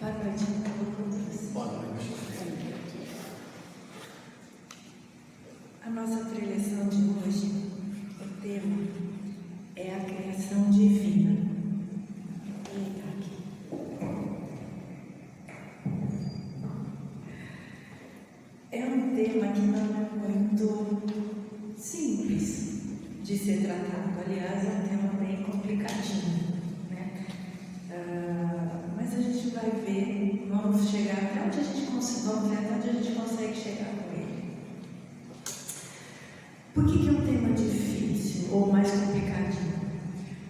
Boa noite a todos. Boa noite. A nossa preleção de hoje, o tema é a criação divina. Eita, aqui. É um tema que não é muito simples de ser tratado. Aliás, é um tema bem complicadinho, né? Mas a gente vai ver, vamos chegar até onde a gente consegue chegar com ele. Por que é um tema difícil ou mais complicadinho?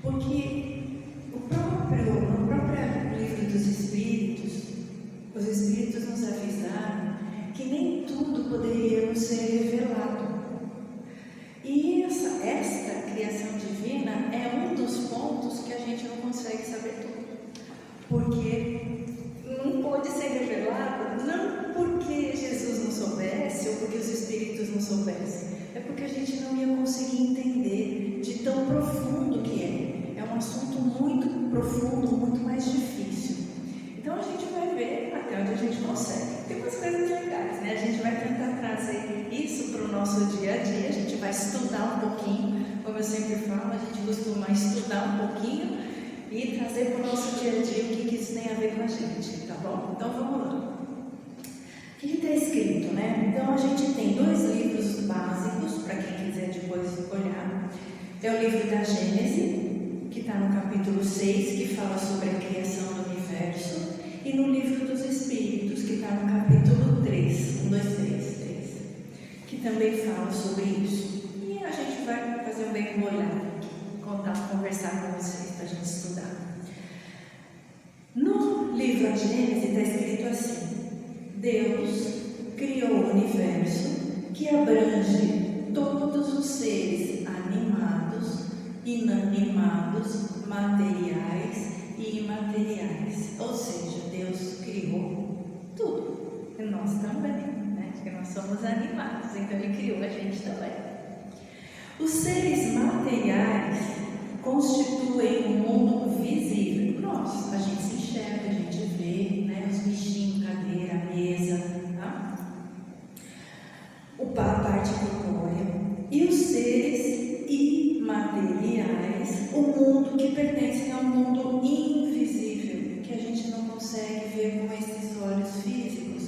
Porque no próprio livro dos Espíritos, os Espíritos nos avisaram que nem tudo poderia nos ser revelado. E esta criação divina é um dos pontos que a gente não consegue saber tudo. Porque não pode ser revelado, não porque Jesus não soubesse ou porque os Espíritos não soubessem, é porque a gente não ia conseguir entender de tão profundo que é. É um assunto muito profundo, muito mais difícil. Então a gente vai ver até onde a gente consegue. Tem umas coisas legais, né? A gente vai tentar trazer isso para o nosso dia a dia, a gente vai estudar um pouquinho, como eu sempre falo, a gente costuma estudar um pouquinho e trazer para o nosso dia a dia o que isso tem a ver com a gente, tá bom? Então vamos lá. O que está escrito, né? Então a gente tem dois livros básicos, para quem quiser depois olhar. É o livro da Gênese, que está no capítulo 6, que fala sobre a criação do universo, e no livro dos Espíritos, que está no capítulo 3, 1, 2, 3, que também fala sobre isso. E a gente vai fazer um bem olhar aqui, conversar com vocês para a gente estudar. No livro da Gênese está escrito assim: Deus criou o universo que abrange todos os seres animados, inanimados, materiais e imateriais. Ou seja, Deus criou tudo. E nós também, né? Porque nós somos animados, então Ele criou a gente também. Os seres materiais constituem um mundo visível. Nós, a gente se enxerga, a gente vê, né? Os bichinhos, cadeira, mesa, tá? A parte corpórea. E os seres imateriais, o mundo que pertence ao mundo invisível, que a gente não consegue ver com esses olhos físicos,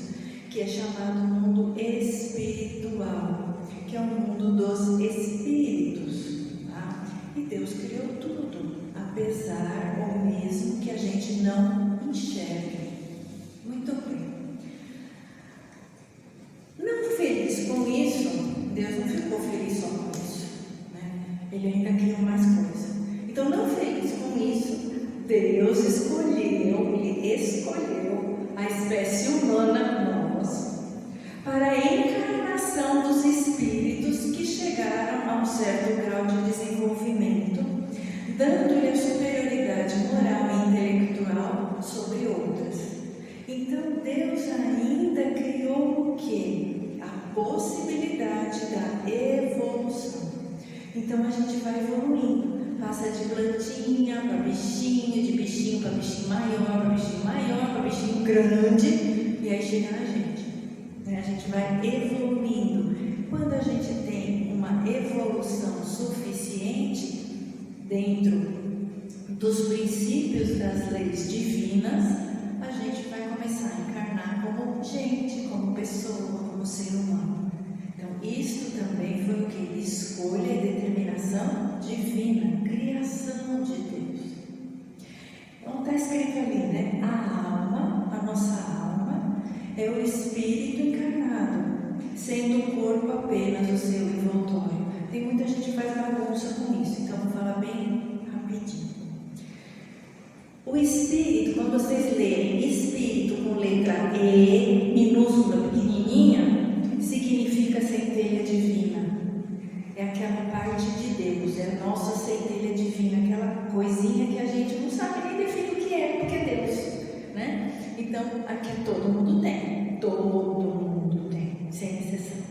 que é chamado mundo espiritual, que é o mundo dos espíritos, tá? E Deus criou tudo, apesar ou mesmo que a gente não enxergue. Muito bem. Não feliz com isso, Deus não ficou feliz só com isso, né? Ele ainda criou mais coisa. Então, não feliz com isso, Deus Ele escolheu a espécie humana, nós, para a encarnação dos espíritos que chegaram a um certo grau de desenvolvimento, dando-lhe a superioridade moral e intelectual sobre outras. Então, Deus ainda criou o quê? A possibilidade da evolução. Então, a gente vai evoluindo. Passa de plantinha para bichinho, de bichinho para bichinho maior, para bichinho grande, e aí chega na gente. A gente vai evoluindo. Quando a gente tem uma evolução suficiente dentro dos princípios das leis divinas, a gente vai começar a encarnar como gente, como pessoa, como ser humano. Então, isto também foi o que? Escolha e determinação divina, criação de Deus. Então, está escrito ali, né? A nossa alma, é o espírito encarnado, sendo o corpo apenas o seu envoltório. Tem muita gente que faz bagunça com isso, então vou falar bem rapidinho. O espírito, quando vocês lerem espírito com letra E, minúscula, pequenininha, significa centelha divina. É aquela parte de Deus, é a nossa centelha divina, aquela coisinha que a gente não sabe nem definir o que é, porque é Deus, né? Então, aqui todo mundo tem, sem exceção.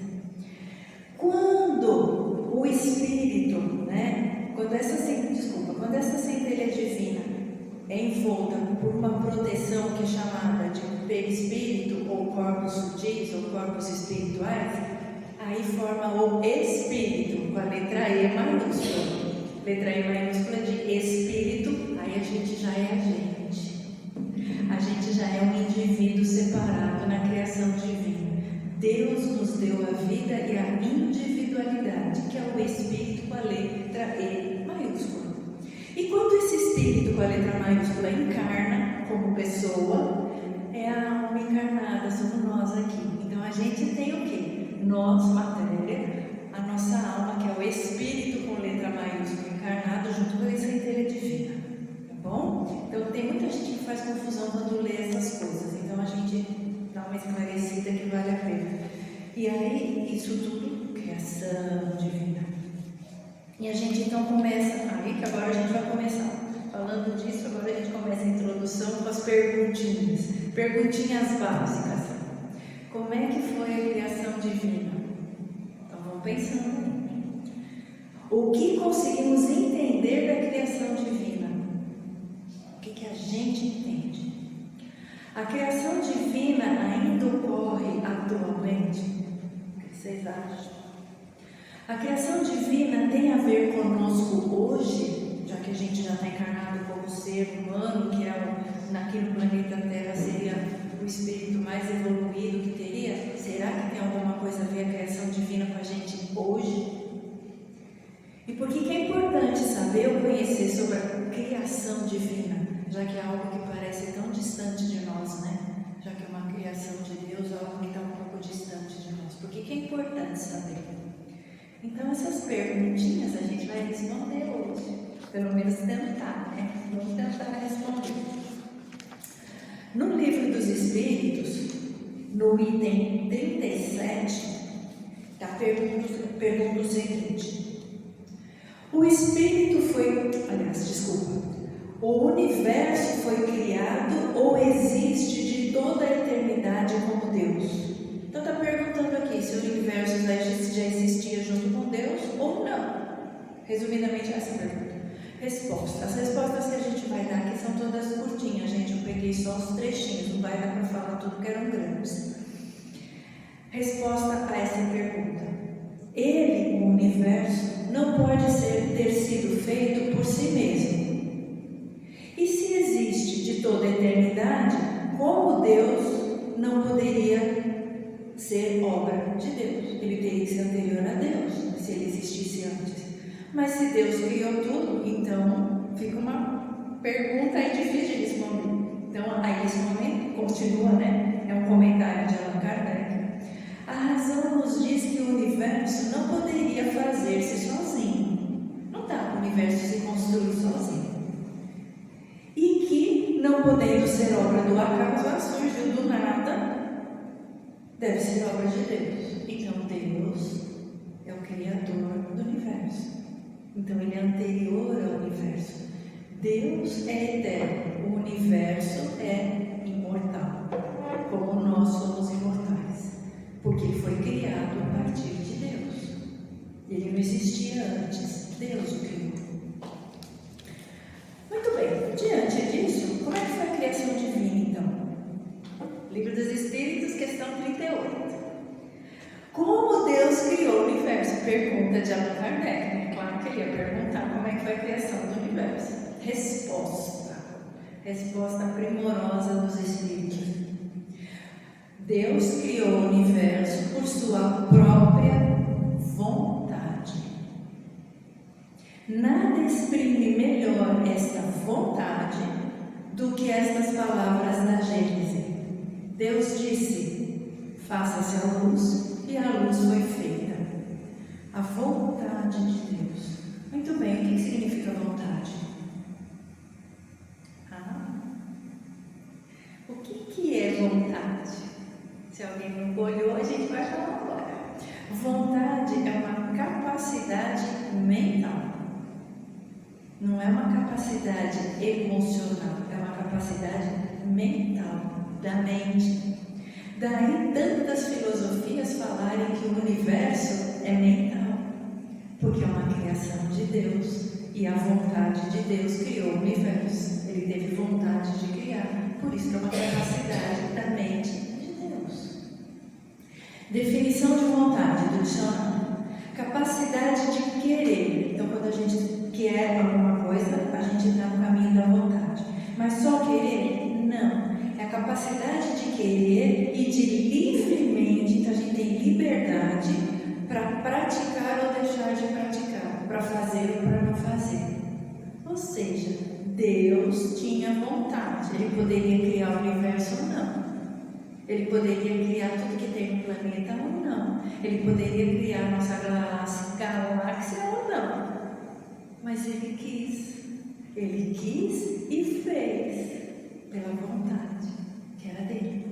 Quando o espírito, né? Quando essa centelha divina envolta por uma proteção que é chamada de perispírito ou corpos sutis ou corpos espirituais, aí forma o espírito com a letra E maiúscula. Letra E maiúscula de espírito, aí a gente já é a gente. A gente já é um indivíduo separado na criação divina. Deus nos deu a vida e a individualidade, que é o espírito com a letra E maiúscula. E quando esse espírito com a letra maiúscula encarna como pessoa, é a alma encarnada, somos nós aqui. Então a gente tem o quê? Nós, matéria, a nossa alma, que é o espírito com letra maiúscula encarnado, junto com a centelha divina. Tá bom? Então tem muita gente que faz confusão quando lê essas coisas. Então a gente dá uma esclarecida que vale a pena. E aí, isso tudo, criação divina. E a gente então começa, aí que agora a gente vai começar. Falando disso, agora a gente começa a introdução com as perguntinhas. Perguntinhas básicas. Como é que foi a criação divina? Então vamos pensando aí. O que conseguimos entender da criação divina? O que a gente entende? A criação divina ainda ocorre atualmente? O que vocês acham? A criação divina tem a ver conosco hoje, já que a gente já está encarnado como ser humano, que naquele planeta Terra seria o espírito mais evoluído que teria? Será que tem alguma coisa a ver a criação divina com a gente hoje? E por que é importante saber ou conhecer sobre a criação divina, já que é algo que parece tão distante de nós, né? Já que é uma criação de Deus, algo que está um pouco distante de nós. Por que é importante saber? Então essas perguntinhas a gente vai responder hoje, pelo menos tentar, né? Vamos tentar responder. No Livro dos Espíritos, no item 37, pergunta o seguinte: o Espírito o universo foi criado ou existe de toda a eternidade como Deus? Então está perguntando aqui se o universo já existia junto com Deus ou não. Resumidamente essa pergunta. Resposta. As respostas que a gente vai dar aqui são todas curtinhas, gente. Eu peguei só os trechinhos, não vai dar para falar tudo que eram grandes. Resposta a essa pergunta: ele, o universo, não pode ter sido feito por si mesmo. E se existe de toda a eternidade, como Deus não poderia ser obra de Deus? Ele teria que ser anterior a Deus, se ele existisse antes. Mas se Deus criou tudo, então fica uma pergunta aí difícil de responder. Então, aí nesse momento, continua, né? É um comentário de Allan Kardec. A razão nos diz que o universo não poderia fazer-se sozinho. Não dá para o universo se construir sozinho. E que, não podendo ser obra do acaso, surgiu do nada, deve ser obra de Deus. Então Deus é o Criador do universo. Então ele é anterior ao universo. Deus é eterno, o universo é imortal, como nós somos imortais, porque ele foi criado a partir de Deus. Ele não existia antes, Deus o criou. Muito bem, diante disso, como é que foi a criação divina então? Livro dos Espíritos, questão 38. Como Deus criou o universo? Pergunta de Allan Kardec. Claro que ele ia perguntar como é que foi a criação do universo. Resposta primorosa dos Espíritos. Deus criou o universo por sua própria vontade. Nada exprime melhor esta vontade do que estas palavras da Gênese. Deus disse: faça-se a luz, e a luz foi feita. A vontade de Deus. Muito bem, o que significa vontade? O que é vontade? Se alguém não olhou, a gente vai falar agora. Vontade é uma capacidade mental. Não é uma capacidade emocional, é uma capacidade mental, da mente. Daí tantas filosofias falarem que o universo é mental, porque é uma criação de Deus, e a vontade de Deus criou o universo. Ele ele teve vontade de criar. Por isso que é uma capacidade da mente de Deus. Definição de vontade do dicionário: capacidade de querer. Então, quando a gente quer alguma coisa, a gente está no caminho da vontade. Mas só querer? Não. É a capacidade de querer e de livremente, então a gente tem liberdade para praticar ou deixar de praticar, para fazer ou para não fazer. Ou seja, Deus tinha vontade. Ele poderia criar o universo ou não. Ele poderia criar tudo que tem no planeta ou não. Ele poderia criar a nossa galáxia ou não. Mas ele quis. Ele quis e fez pela vontade que era dele.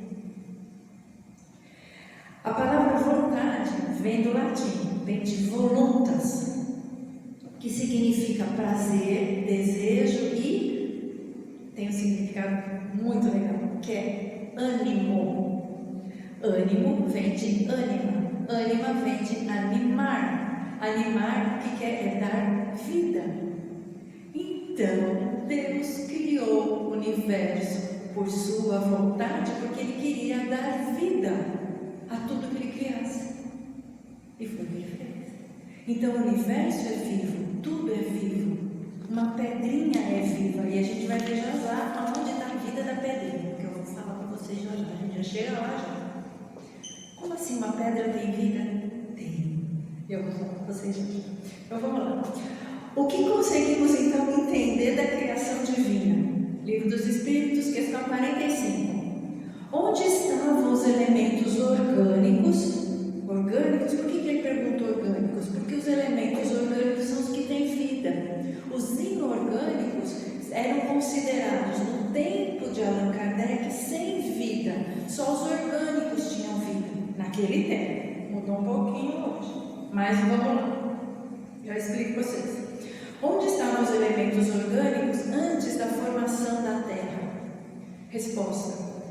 A palavra vontade vem do latim, vem de voluntas, que significa prazer, desejo e tem um significado muito legal, que é ânimo. Ânimo vem de ânima, ânima vem de animar. Animar, o que é dar vida. Então, Deus criou o universo por sua vontade, porque Ele queria dar vida a tudo que Ele criasse. E foi o que Ele fez. Então, o universo é vivo, tudo é vivo. Uma pedrinha é viva, e a gente vai ver já já onde está a vida da pedrinha, que eu vou falar para vocês já já, a gente já chega lá já. Como assim uma pedra tem vida? Tem. Eu vou falar para vocês já já. Então, vamos lá. O que conseguimos então entender da criação divina? Livro dos Espíritos, questão 45. Onde estavam os elementos orgânicos? Orgânicos? Por que ele pergunta orgânicos? Porque os elementos orgânicos são os que têm vida. Os inorgânicos eram considerados no tempo de Allan Kardec sem vida. Só os orgânicos tinham vida naquele tempo. Mudou um pouquinho hoje, mas vamos lá. Já explico para vocês. Onde estavam os elementos orgânicos antes da formação da Terra? Resposta: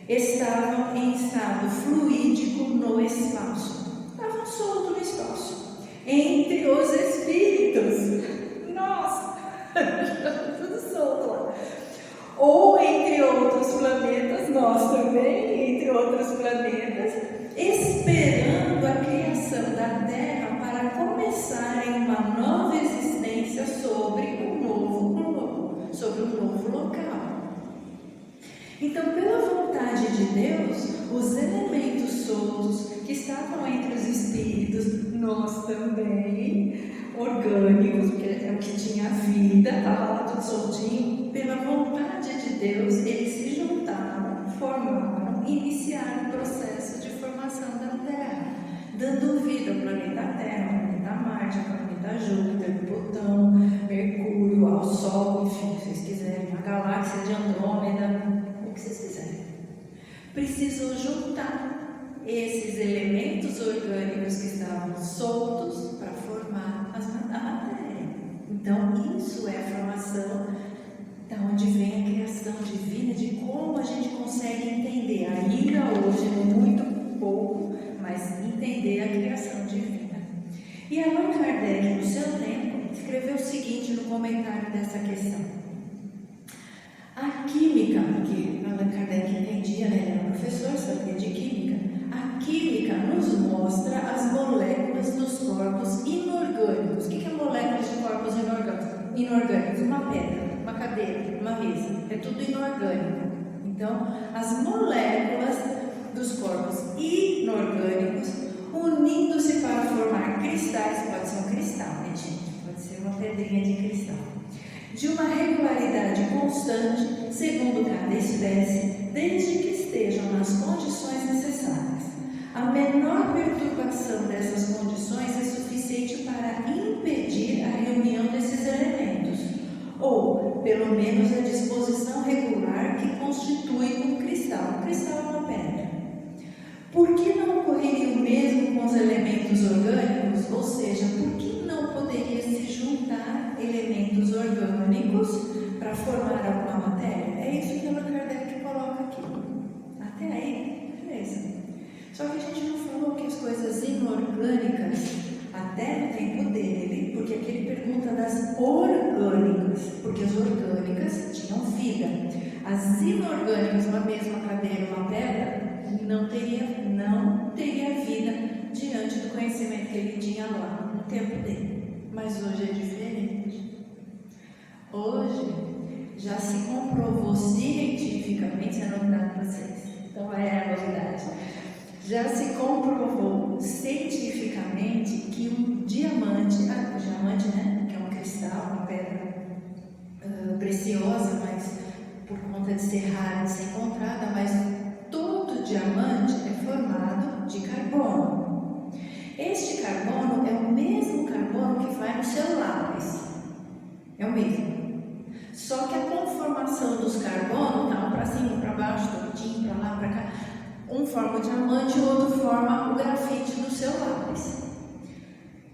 estavam em estado fluídico no espaço. Estavam soltos no espaço, entre os espíritos. Nossa, tudo solto lá. Ou entre outros planetas, nós também, entre outros planetas, esperando a criação da Terra para começarem uma nova existência sobre um novo globo, sobre um novo local. Então, pela vontade de Deus, os elementos soltos que estavam entre os espíritos, nós também, orgânicos, porque é o que tinha vida, estava lá tudo soltinho, pela vontade de Deus, eles se juntaram, formaram, iniciaram o processo de formação da Terra, dando vida ao planeta Terra, ao planeta Marte, ao planeta Júpiter, Plutão, Mercúrio, ao Sol, enfim, se vocês quiserem, a galáxia de Andrômeda, o que vocês quiserem. Precisou juntar esses elementos orgânicos que estavam soltos para formar a matéria. Então, isso é a formação da onde vem a criação divina, de como a gente consegue entender, ainda hoje, muito pouco, mas entender a criação divina. E Allan Kardec, no seu tempo, escreveu o seguinte no comentário dessa questão. A química, porque Allan Kardec entendia, né, ele era professor, sabia de química. A química nos mostra as moléculas dos corpos inorgânicos. O que é moléculas de corpos inorgânicos? Uma pedra, uma cadeira, uma mesa. É tudo inorgânico. Então, as moléculas dos corpos inorgânicos unindo-se para formar cristais, pode ser um cristal, né, gente? Pode ser uma pedrinha de cristal. De uma regularidade constante, segundo cada espécie, desde que estejam nas condições necessárias. A menor perturbação dessas condições é suficiente para impedir a reunião desses elementos, ou, pelo menos, a disposição regular que constitui um cristal. Um cristal é uma pedra. Por que não ocorreria o mesmo com os elementos orgânicos? Ou seja, por que não poderia se juntar elementos orgânicos para formar alguma matéria? É isso que Allan Kardec coloca aqui. Até aí, beleza. Só que a gente não falou que as coisas inorgânicas, até no tempo dele, porque aqui ele pergunta das orgânicas, porque as orgânicas tinham vida. as inorgânicas, uma mesma cadeira, uma pedra, não teria vida diante do conhecimento que ele tinha lá no tempo dele. Mas hoje é diferente. Hoje já se comprovou cientificamente, é novidade para vocês, então é a novidade. Já se comprovou cientificamente que um diamante, o diamante, né, que é um cristal, uma pedra preciosa, mas por conta de ser rara, de ser encontrada, mas todo diamante é formado de carbono. Este carbono é o mesmo carbono que vai nos celulares, é o mesmo. Só que a conformação dos carbonos está um para cima, um para baixo, tortinho, para lá, para cá. Um forma o diamante, o outro forma o grafite dos seu lápis.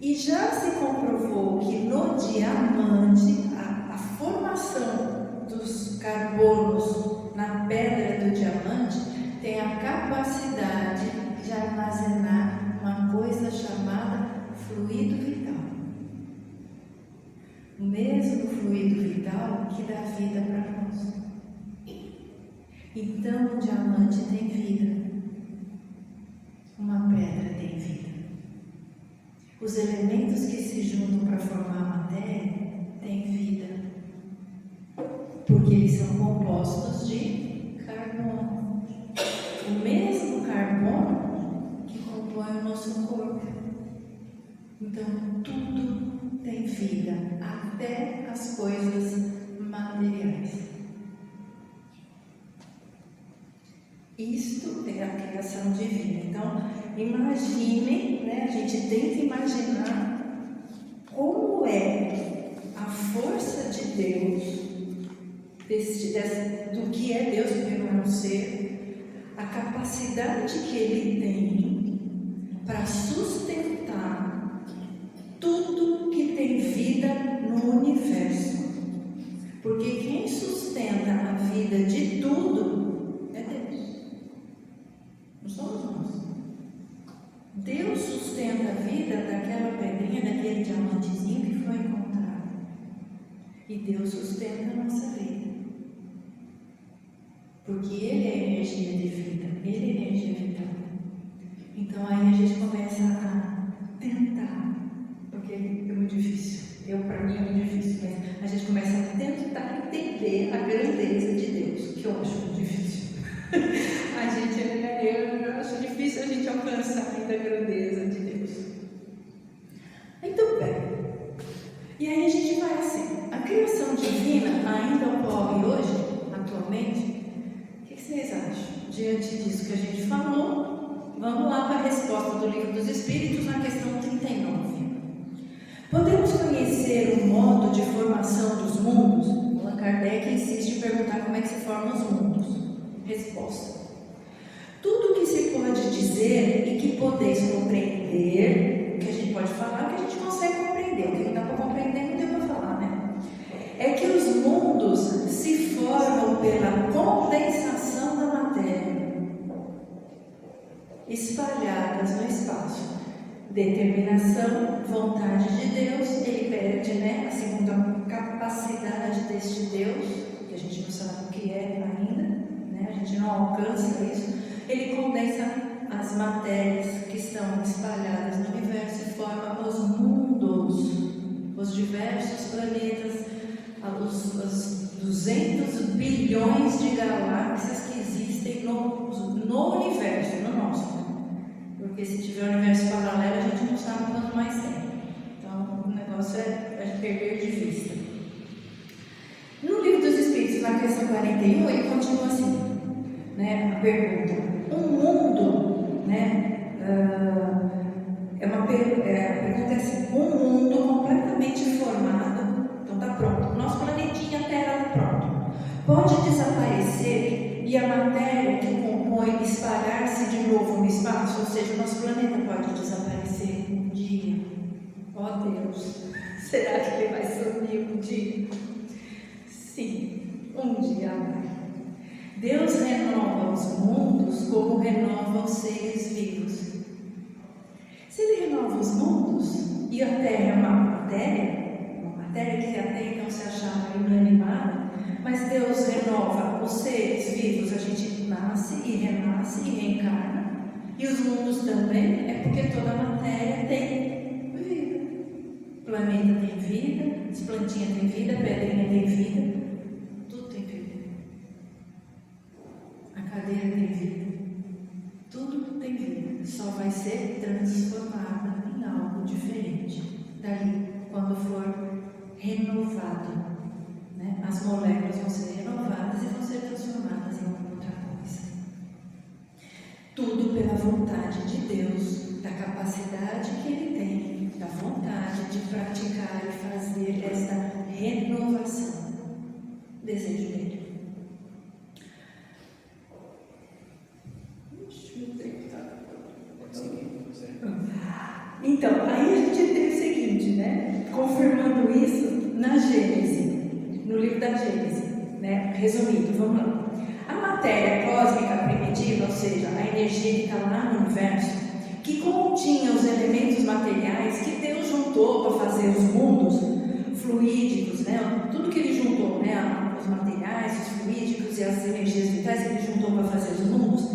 E já se comprovou que no diamante, a formação dos carbonos na pedra do diamante tem a capacidade de armazenar uma coisa chamada fluido vital. O mesmo fluido vital que dá vida para nós. Então o diamante tem vida. Uma pedra tem vida. Os elementos que se juntam para formar a matéria têm vida, porque eles são compostos de carbono. O mesmo carbono que compõe o nosso corpo. Então tudo tem vida, até as coisas materiais. Isto é a criação divina. Então, imaginem, né? A gente tenta imaginar como é a força de Deus, do que é Deus, porque não é um ser, a capacidade que Ele tem para sustentar tudo que tem vida no universo. Porque quem sustenta a vida de tudo é Deus. Não somos nós. Deus sustenta a vida daquela pedrinha, daquele diamantezinho que foi encontrado. E Deus sustenta a nossa vida. Porque Ele é energia de vida, Ele é energia vital. Então aí a gente começa a tentar, porque é muito difícil. Para mim é muito difícil, mas a gente começa a tentar entender a grandeza de Deus, que eu acho muito difícil. Eu acho difícil a gente alcançar ainda a grandeza de Deus. Então, bem. E aí a gente vai assim. A criação divina ainda ocorre hoje, atualmente? O que vocês acham? Diante disso que a gente falou, vamos lá para a resposta do Livro dos Espíritos na questão 39. Podemos conhecer o modo de formação dos mundos? Allan Kardec insiste em perguntar como é que se formam os mundos. Resposta. Tudo que se pode dizer e que podeis compreender, que a gente pode falar, que a gente consegue compreender, o que não dá para compreender não deu para falar, né? É que os mundos se formam pela condensação da matéria, espalhadas no espaço. Determinação, vontade de Deus, ele pede, né, a segunda capacidade deste Deus, que a gente não sabe o que é ainda, né, a gente não alcança isso. Ele condensa as matérias que estão espalhadas no universo e forma os mundos, os diversos planetas, os 200 bilhões de galáxias que existem no universo, no nosso. Porque se tiver um universo paralelo, a gente não sabe quanto mais tem. Então, o negócio é perder de vista. No Livro dos Espíritos, na questão 41, ele continua assim, né, a pergunta. Um mundo, né, a pergunta é assim, um mundo completamente formado, então está pronto, nosso planetinha Terra está pronto, pode desaparecer e a matéria que compõe espalhar-se de novo no espaço, ou seja, o nosso planeta pode desaparecer um dia. Ó Deus, será que ele vai sumir um dia? Sim, um dia vai. Deus renova os mundos como renova os seres vivos. Se Ele renova os mundos e a Terra é uma matéria que até então se achava inanimada, mas Deus renova os seres nasce e renasce e reencarna, e os mundos também, é porque toda a matéria tem vida. O planeta tem vida, as plantinhas têm vida, a pedrinha tem vida, tudo tem vida. A cadeira tem vida, tudo tem vida, só vai ser transformada em algo diferente dali, quando for renovado. As moléculas vão ser renovadas e vão ser transformadas em outra coisa. Tudo pela vontade de Deus, da capacidade que Ele tem, da vontade de praticar e fazer essa renovação. Desejo dele. Então, aí a gente tem o seguinte, confirmando isso na Gênesis. No livro da Gênesis, resumindo, vamos lá. A matéria cósmica primitiva, ou seja, a energia que está lá no universo, que continha os elementos materiais que Deus juntou para fazer os mundos fluídicos, tudo que Ele juntou, os materiais, os fluídicos e as energias vitais que Ele juntou para fazer os mundos,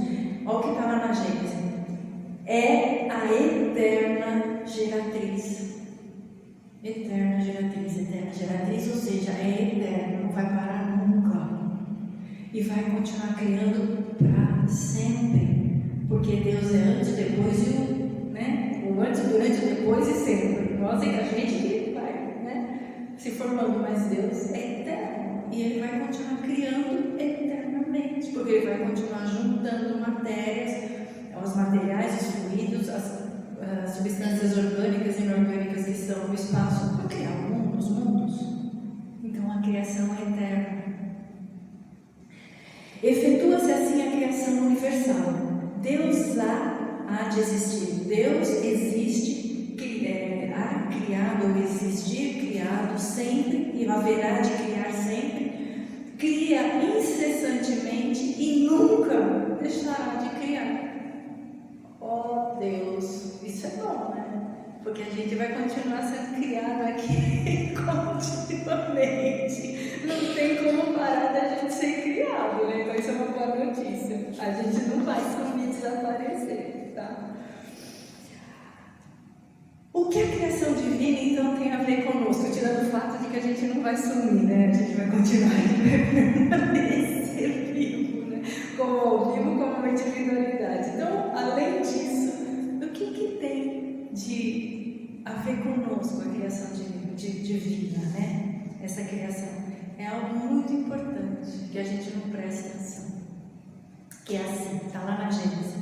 olha o que está lá na Gênesis, é a eterna geratriz. Eterna geratriz, ou seja, é eterna, não vai parar nunca e vai continuar criando para sempre, porque Deus é antes, depois e o antes, durante, depois e sempre. Nós é que a gente vai se formando, mas Deus é eterno e Ele vai continuar criando eternamente, porque Ele vai continuar juntando matérias, os materiais, os fluidos, as substâncias orgânicas e inorgânicas que estão no espaço para criar o mundo, os mundos. Então a criação é eterna. Efetua-se assim a criação universal. Deus lá há de existir. Deus existe, há criado ou existir, criado sempre e haverá de criar sempre. Cria incessantemente e nunca deixará de criar. Oh Deus, isso é bom, porque a gente vai continuar sendo criado aqui continuamente. Não tem como parar da gente ser criado, Então isso é uma boa notícia. A gente não vai sumir, desaparecer, tá? O que a criação divina, então, tem a ver conosco? Tirando o fato de que a gente não vai sumir, A gente vai continuar e vai permanecer vivo, como ao vivo, como uma individualidade. Então, além disso, o que tem a ver conosco a criação divina, Essa criação é algo muito importante que a gente não presta atenção. Que é assim, está lá na Gênesis.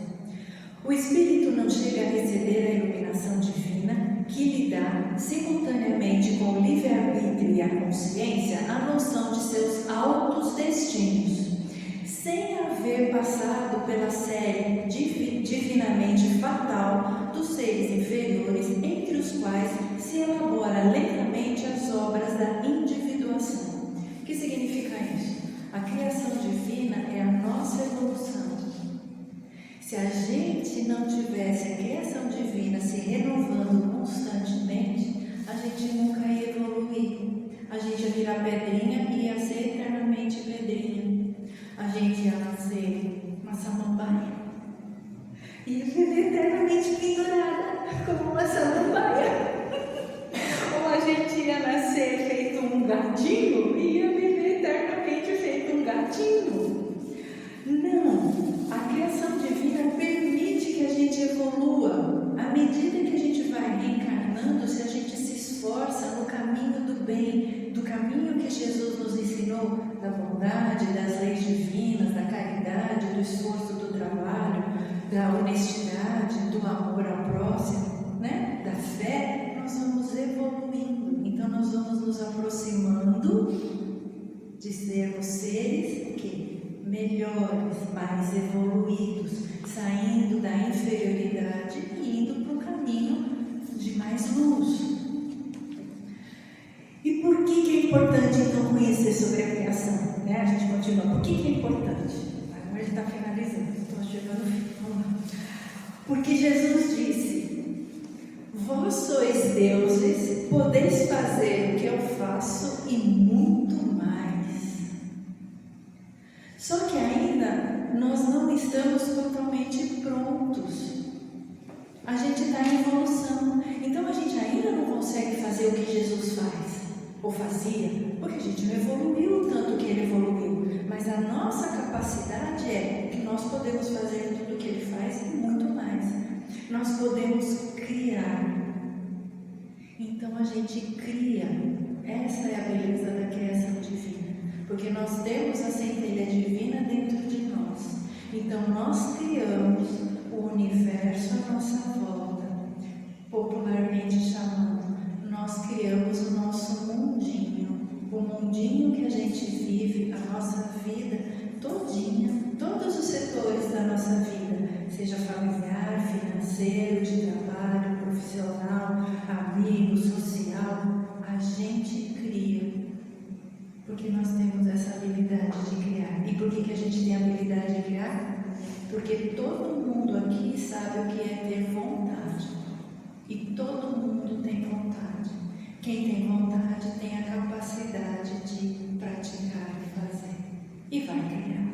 O Espírito não chega a receber a iluminação divina que lhe dá, simultaneamente com o livre-arbítrio e a consciência, a noção de seus altos destinos, sem haver passado pela série divinamente fatal dos seres inferiores, entre os quais se elabora lentamente as obras da individuação. O que significa isso? A criação divina é a nossa evolução. Se a gente não tivesse a criação divina se renovando constantemente, a gente nunca ia evoluir. A gente ia virar pedrinha e ia ser eternamente pedrinha. A gente ia nascer uma samambaia e ia viver eternamente pendurada como uma samambaia. Ou a gente ia nascer feito um gatinho e ia viver eternamente feito um gatinho. Não, a criação divina permite que a gente evolua. À medida que a gente vai reencarnando, se a gente se esforça no caminho do bem, do caminho que Jesus nos ensinou, da bondade, das leis divinas, da caridade, do esforço do trabalho, da honestidade, do amor ao próximo, da fé, nós vamos evoluindo. Então nós vamos nos aproximando de sermos seres melhores, mais evoluídos, saindo da inferioridade e indo para o caminho de mais luz. E por que é importante então conhecer sobre a criação? A gente continua. Por que é importante? Agora ele está finalizando, estou chegando no fim. Vamos lá. Porque Jesus disse: vós sois deuses, podeis fazer o que eu faço e muito mais. Só que ainda nós estamos totalmente prontos. A gente está em evolução. Então a gente ainda não consegue fazer o que Jesus faz, ou fazia, porque a gente não evoluiu tanto que ele evoluiu. Mas a nossa capacidade é que nós podemos fazer tudo o que ele faz e muito mais. Nós podemos criar. Então a gente cria. Essa é a beleza da criação divina. Porque nós temos a centelha divina dentro de nós. Então nós criamos o universo à nossa volta. Popularmente chamando, nós criamos o nosso mundinho. O mundinho que a gente vive, a nossa vida todinha, todos os setores da nossa vida, seja familiar, financeiro, de trabalho, profissional, amigo, social, a gente cria. Porque nós temos essa habilidade de criar. E por que a gente tem a habilidade de criar? Porque todo mundo aqui sabe o que é ter vontade. E todo mundo tem vontade. Quem tem vontade tem a capacidade de praticar e fazer. E vai criar.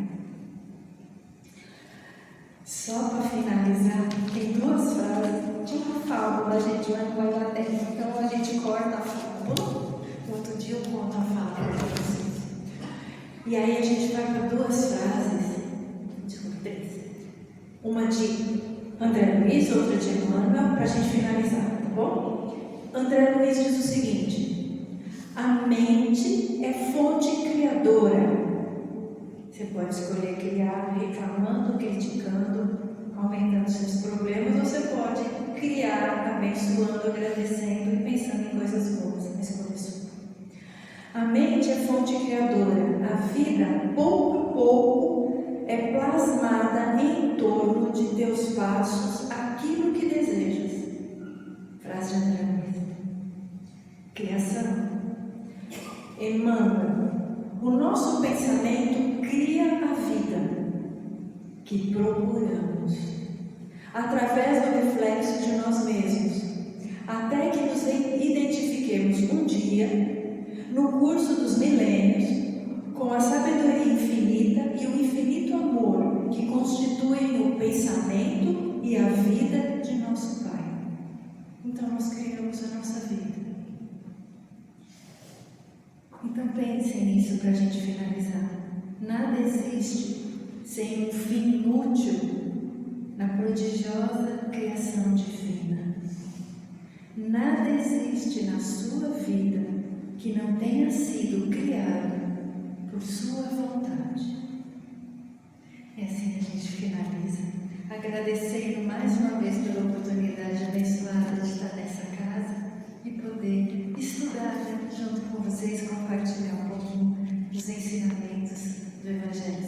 Só para finalizar, tem duas frases. Tinha uma fábula, gente, mas não vai lá dentro. Então a gente corta a fábula. Outro dia eu conto a fábula para vocês. E aí a gente vai para duas frases. Desculpa, três. Uma de André Luiz, outra de Emmanuel, para a gente finalizar, tá bom? André Luiz diz o seguinte: a mente é fonte criadora. Você pode escolher criar reclamando, criticando, aumentando seus problemas, ou você pode criar abençoando, agradecendo e pensando em coisas boas. A escolha é sua. A mente é fonte criadora. A vida, pouco a pouco, é plasmada em torno de teus passos aquilo que desejas. Frase de André Luiz. Criação. Emmanuel. O nosso pensamento cria a vida que procuramos, através do reflexo de nós mesmos, até que nos identifiquemos um dia, no curso dos milênios, com a sabedoria infinita e o infinito amor que constituem o pensamento e a vida de nosso Pai. Então nós criamos a nossa vida. Então pensem nisso para a gente finalizar. Nada existe sem um fim útil na prodigiosa criação divina. Nada existe na sua vida que não tenha sido criado por sua vontade. E assim a gente finaliza, agradecendo mais uma vez pela oportunidade abençoada de estar nessa casa e poder estudar junto com vocês, compartilhar um pouquinho dos ensinamentos do Evangelho.